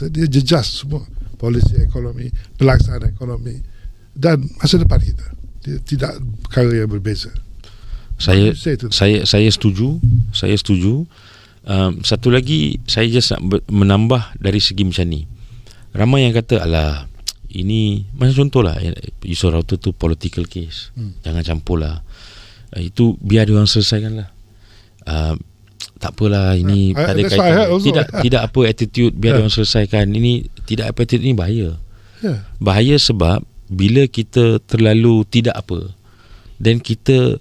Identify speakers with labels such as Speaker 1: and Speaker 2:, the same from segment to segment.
Speaker 1: berkuasa, dia jejas semua polisi ekonomi, pelaksanaan ekonomi dan masa depan kita. Dia tidak perkara yang berbeza.
Speaker 2: Saya setuju. Satu lagi saya just nak menambah dari segi macam ni. Ramai yang kata alah, ini macam contohlah isu Rauter tu political case. Jangan campur lah. Itu biar dia orang selesaikan lah. Tak apalah, ini tak ada kaitan. Tidak apa attitude, biar dia orang selesaikan. Ini tidak apa attitude, ini bahaya. Bahaya sebab bila kita terlalu tidak apa, dan kita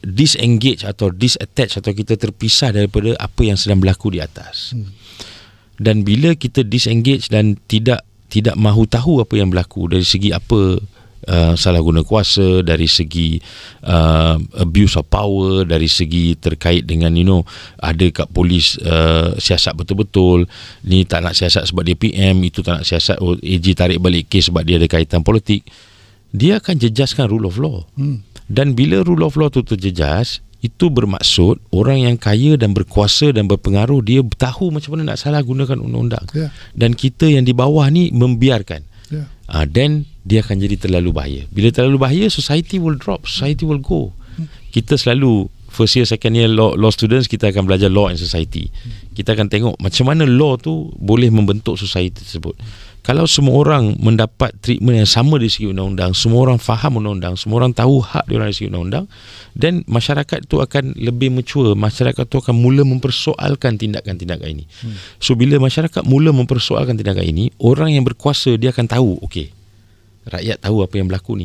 Speaker 2: disengage atau disattach atau kita terpisah daripada apa yang sedang berlaku di atas. Dan bila kita disengage dan tidak mahu tahu apa yang berlaku dari segi apa, salah guna kuasa, dari segi abuse of power, dari segi terkait dengan ada kat polis siasat betul-betul, ni tak nak siasat sebab dia PM, itu tak nak siasat, AG tarik balik kes sebab dia ada kaitan politik, dia akan jejaskan rule of law. Dan bila rule of law tu terjejas, itu bermaksud orang yang kaya dan berkuasa dan berpengaruh, dia tahu macam mana nak salah gunakan undang-undang. Dan kita yang di bawah ni membiarkan. Then dia akan jadi terlalu bahaya. Bila terlalu bahaya, society will drop, society will go. Kita selalu first year, second year law students, kita akan belajar law and society. Kita akan tengok macam mana law tu boleh membentuk society tersebut. Kalau semua orang mendapat treatment yang sama dari segi undang-undang, semua orang faham undang-undang, semua orang tahu hak dia orang dari segi undang-undang, dan masyarakat tu akan lebih mature, masyarakat tu akan mula mempersoalkan tindakan-tindakan ini. So bila masyarakat mula mempersoalkan tindakan ini, orang yang berkuasa dia akan tahu, okey, rakyat tahu apa yang berlaku ni.